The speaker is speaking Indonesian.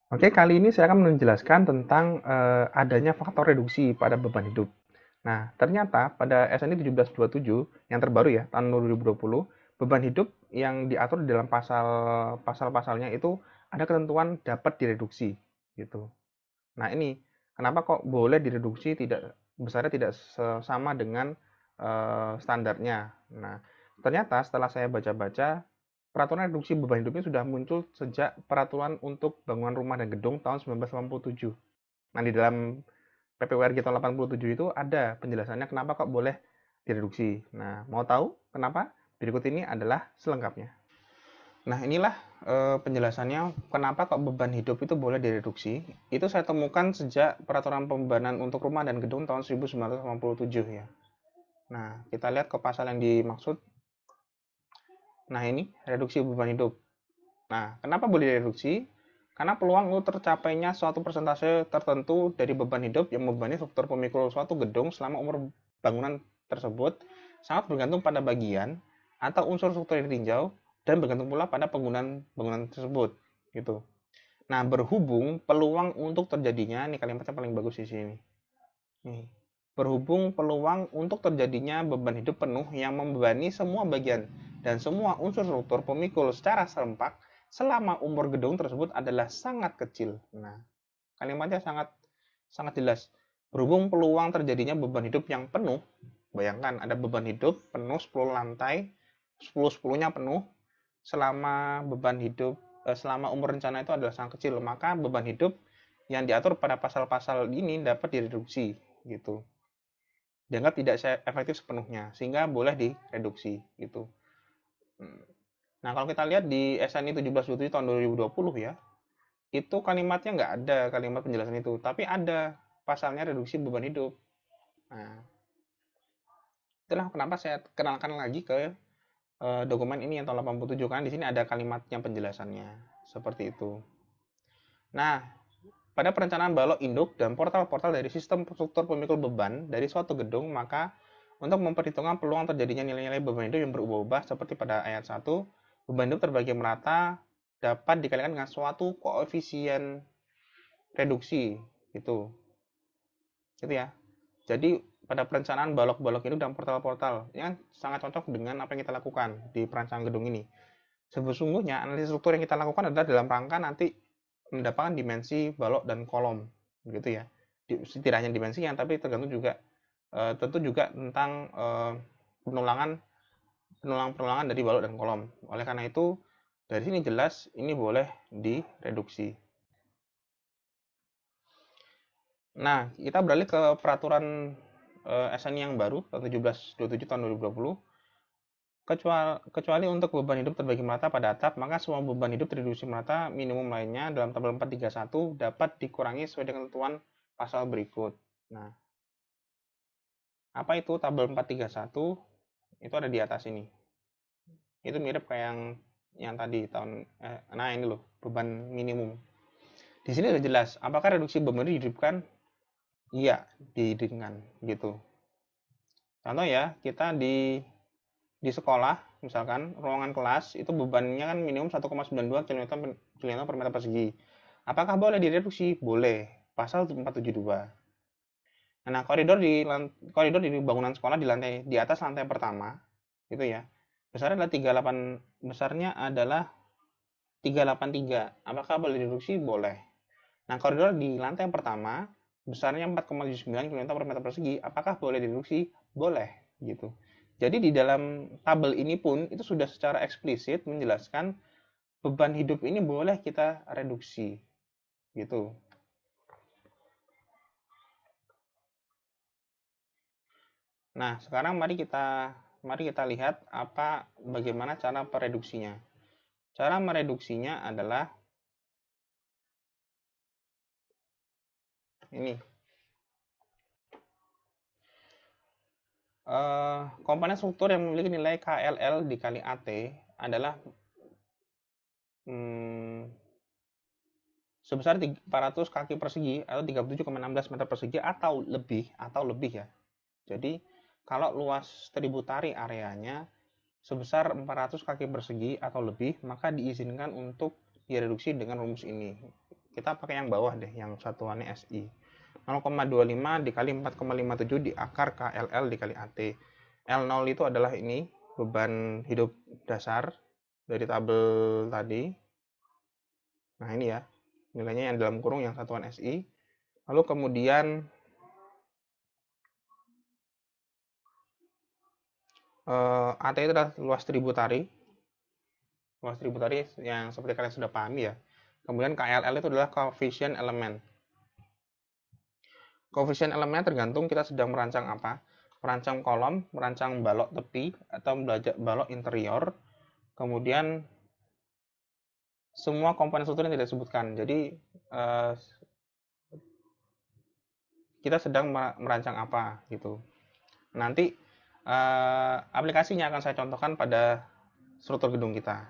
Oke, kali ini saya akan menjelaskan tentang adanya faktor reduksi pada beban hidup. Nah, ternyata pada SNI 1727 yang terbaru ya, tahun 2020, beban hidup yang diatur di dalam pasal-pasalnya itu ada ketentuan dapat direduksi gitu. Nah, ini kenapa kok boleh direduksi tidak besarnya tidak sama dengan standarnya. Nah, ternyata setelah saya baca-baca peraturan reduksi beban hidupnya sudah muncul sejak peraturan untuk bangunan rumah dan gedung tahun 1987. Nah, di dalam PPWRG tahun 87 itu ada penjelasannya kenapa kok boleh direduksi. Nah, mau tahu kenapa? Berikut ini adalah selengkapnya. Nah, inilah penjelasannya kenapa kok beban hidup itu boleh direduksi. Itu saya temukan sejak peraturan pembebanan untuk rumah dan gedung tahun 1987 ya. Nah, kita lihat ke pasal yang dimaksud. Nah, ini reduksi beban hidup. Nah, kenapa boleh direduksi? Karena peluang untuk tercapainya suatu persentase tertentu dari beban hidup yang membebani struktur pemikul suatu gedung selama umur bangunan tersebut sangat bergantung pada bagian atau unsur struktur yang ditinjau dan bergantung pula pada penggunaan bangunan tersebut gitu. Nah, berhubung peluang untuk terjadinya, ini kalimatnya paling bagus di sini. Nih, berhubung peluang untuk terjadinya beban hidup penuh yang membebani semua bagian dan semua unsur struktur pemikul secara serempak selama umur gedung tersebut adalah sangat kecil. Nah, kalimatnya sangat sangat jelas. Berhubung peluang terjadinya beban hidup yang penuh, bayangkan ada beban hidup penuh 10 lantai, 10-10-nya penuh selama beban hidup selama umur rencana itu adalah sangat kecil, maka beban hidup yang diatur pada pasal-pasal ini dapat direduksi gitu, dianggap tidak efektif sepenuhnya sehingga boleh direduksi gitu. Nah, kalau kita lihat di SNI 1727 tahun 2020 ya, itu kalimatnya nggak ada kalimat penjelasan itu, tapi ada pasalnya reduksi beban hidup. Nah, itulah kenapa saya kenalkan lagi ke dokumen ini yang tahun 87, kan di sini ada kalimatnya penjelasannya seperti itu. Nah, pada perencanaan balok induk dan portal-portal dari sistem struktur pemikul beban dari suatu gedung, maka untuk memperhitungkan peluang terjadinya nilai-nilai beban hidup yang berubah-ubah seperti pada ayat 1, beban hidup terbagi merata dapat dikalikan dengan suatu koefisien reduksi gitu. Gitu ya. Jadi pada perencanaan balok-balok induk dan portal-portal yang sangat cocok dengan apa yang kita lakukan di perencanaan gedung ini. Sesungguhnya analisis struktur yang kita lakukan adalah dalam rangka nanti mendapatkan dimensi balok dan kolom gitu ya. Tidak hanya dimensinya tapi tergantung juga tentu juga tentang penulangan penulangan dari balok dan kolom. Oleh karena itu dari sini jelas ini boleh direduksi. Nah, kita beralih ke peraturan SNI yang baru 1727 tahun 2020. Kecuali untuk beban hidup terbagi merata pada atap, maka semua beban hidup terreduksi merata minimum lainnya dalam tabel 431 dapat dikurangi sesuai dengan ketentuan pasal berikut. Nah, apa itu tabel 431? Itu ada di atas ini. Itu mirip kayak yang tadi tahun nah ini loh, beban minimum. Di sini udah jelas, apakah reduksi beban dihidupkan? Iya, dihidupkan gitu. Contoh ya, kita di sekolah, misalkan ruangan kelas itu bebannya kan minimum 1,92 kN per meter persegi. Apakah boleh direduksi? Boleh. Pasal 472. Nah, koridor di bangunan sekolah di atas lantai pertama itu ya. Besarnya adalah 383. Apakah boleh direduksi? Boleh. Nah, koridor di lantai pertama besarnya 4,79 kN per meter persegi. Apakah boleh direduksi? Boleh, gitu. Jadi di dalam tabel ini pun itu sudah secara eksplisit menjelaskan beban hidup ini boleh kita reduksi, gitu. Nah, sekarang mari kita lihat bagaimana cara mereduksinya. Cara mereduksinya adalah ini. Komponen struktur yang memiliki nilai KLL dikali AT adalah hmm, sebesar 400 kaki persegi atau 37,16 meter persegi atau lebih ya. Jadi kalau luas tributari areanya sebesar 400 kaki persegi atau lebih, maka diizinkan untuk direduksi dengan rumus ini. Kita pakai yang bawah deh, yang satuannya SI. 0,25 dikali 4,57 di akar KLL dikali AT. L0 itu adalah ini, beban hidup dasar dari tabel tadi. Nah ini ya, nilainya yang dalam kurung yang satuan SI. Lalu kemudian AT itu adalah luas tributari. Luas tributari yang seperti kalian sudah pahami ya. Kemudian KLL itu adalah koefisien elemen. Koefisien elemennya tergantung kita sedang merancang apa. Merancang kolom, merancang balok tepi, atau balok interior. Kemudian semua komponen struktur yang tidak disebutkan. Jadi kita sedang merancang apa gitu. Nanti aplikasinya akan saya contohkan pada struktur gedung kita.